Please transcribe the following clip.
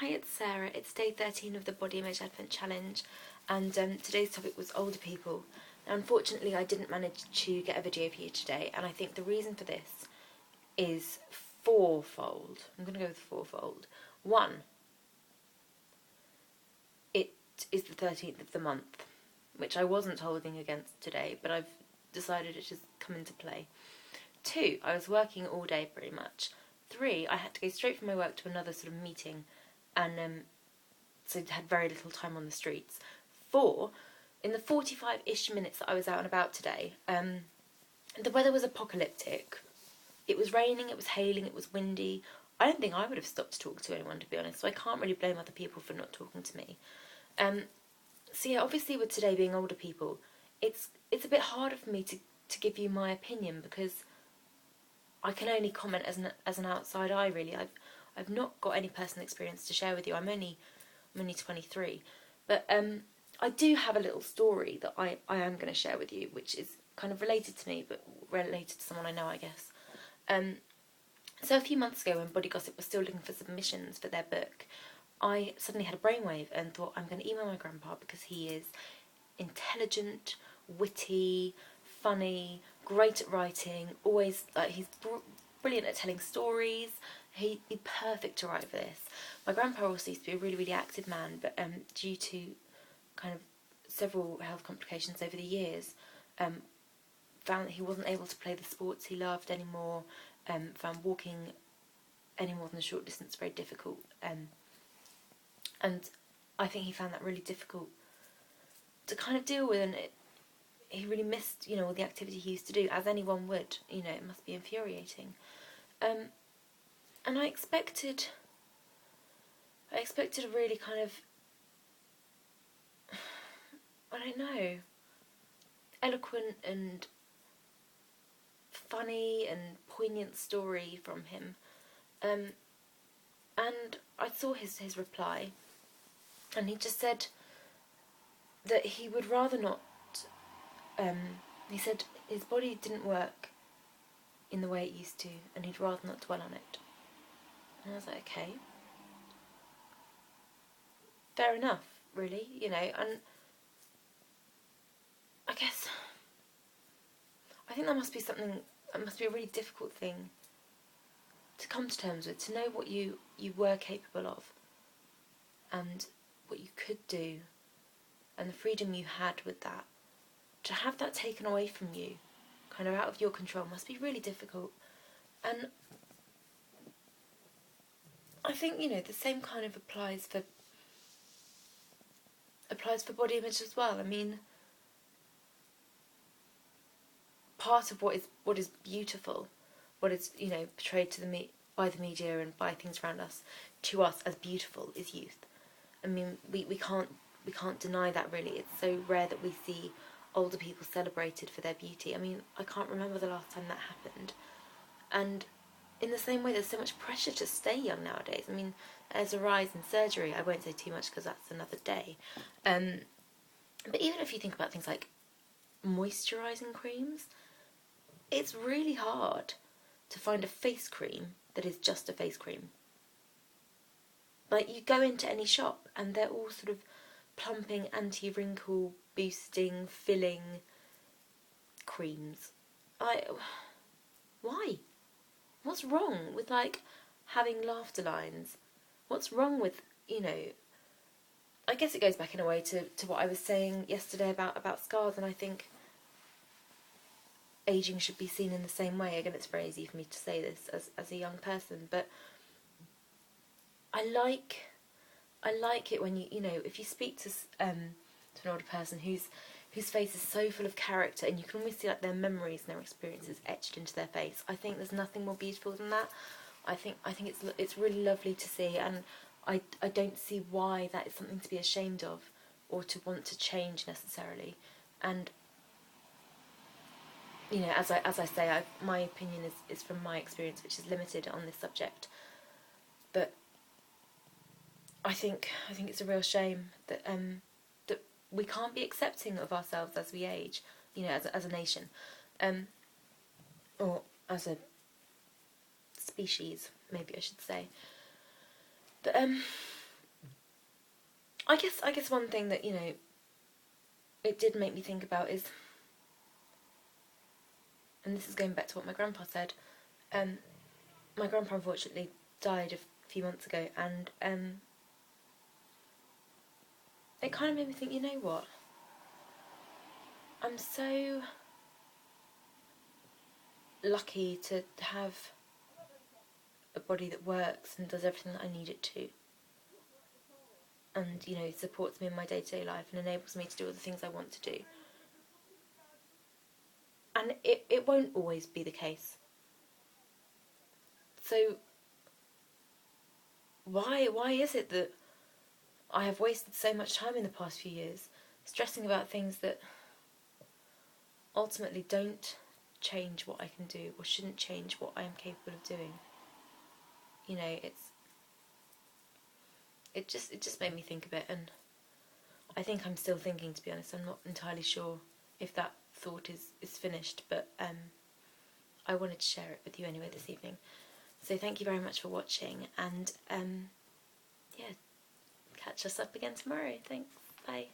Hi, it's Sarah. It's day 13 of the Body Image Advent Challenge, and today's topic was older people. Now, unfortunately, I didn't manage to get a video for you today, and I think the reason for this is fourfold. I'm going to go with fourfold. One, it is the 13th of the month, which I wasn't holding against today, but I've decided it has come into play. Two, I was working all day pretty much. Three, I had to go straight from my work to another sort of meeting, and so had very little time on the streets. Four, in the 45-ish minutes that I was out and about today, the weather was apocalyptic. It was raining, it was hailing, it was windy. I don't think I would have stopped to talk to anyone, to be honest, so I can't really blame other people for not talking to me. So yeah, obviously with today being older people, it's a bit harder for me to give you my opinion, because I can only comment as an outside eye, really. I've not got any personal experience to share with you. I'm only 23, but I do have a little story that I am going to share with you, which is kind of related to me, but related to someone I know, I guess. So a few months ago, when Body Gossip was still looking for submissions for their book, I suddenly had a brainwave and thought, I'm going to email my grandpa, because he is intelligent, witty, funny, great at writing, always, like, he's brilliant at telling stories. He'd be perfect to write for this. My grandpa also used to be a really, really active man, but due to kind of several health complications over the years, found that he wasn't able to play the sports he loved anymore, found walking any more than a short distance very difficult, and I think he found that really difficult to kind of deal with, and he really missed, all the activity he used to do, as anyone would. It must be infuriating. And I expected a really kind of, I don't know, eloquent and funny and poignant story from him. And I saw his reply, and he just said that he would rather not, he said his body didn't work in the way it used to, and he'd rather not dwell on it. And I was like, okay, fair enough, really, and I guess, I think that must be a really difficult thing to come to terms with, to know what you were capable of, and what you could do, and the freedom you had with that. To have that taken away from you, kind of out of your control, must be really difficult. And I think, the same kind of applies for body image as well. I mean, part of what is beautiful, what is, portrayed by the media and by things around us, to us as beautiful, is youth. I mean, we can't deny that, really. It's so rare that we see older people celebrated for their beauty. I mean, I can't remember the last time that happened. And in the same way, there's so much pressure to stay young nowadays. I mean, there's a rise in surgery. I won't say too much because that's another day. But even if you think about things like moisturising creams, it's really hard to find a face cream that is just a face cream. Like, you go into any shop and they're all sort of plumping, anti-wrinkle, boosting, filling creams. Why? What's wrong with, like, having laughter lines? What's wrong with, I guess it goes back in a way to what I was saying yesterday about scars, and I think ageing should be seen in the same way. Again, it's very easy for me to say this as a young person, but I like it when if you speak to an older person whose face is so full of character, and you can almost see, like, their memories and their experiences etched into their face. I think there's nothing more beautiful than that. I think it's really lovely to see, and I don't see why that is something to be ashamed of or to want to change necessarily. And as I say, my opinion is from my experience, which is limited on this subject. But I think it's a real shame that that we can't be accepting of ourselves as we age, as a nation, or as a species, maybe I should say. But I guess one thing that, it did make me think about is, and this is going back to what my grandpa said, my grandpa unfortunately died a few months ago, and it kind of made me think, you know what? I'm so lucky to have a body that works and does everything that I need it to. And, supports me in my day-to-day life and enables me to do all the things I want to do. And it won't always be the case. So why is it that I have wasted so much time in the past few years stressing about things that ultimately don't change what I can do, or shouldn't change what I am capable of doing? It just made me think a bit, and I think I'm still thinking, to be honest. I'm not entirely sure if that thought is finished, but I wanted to share it with you anyway this evening. So thank you very much for watching, and yeah, catch us up again tomorrow. Thanks, bye.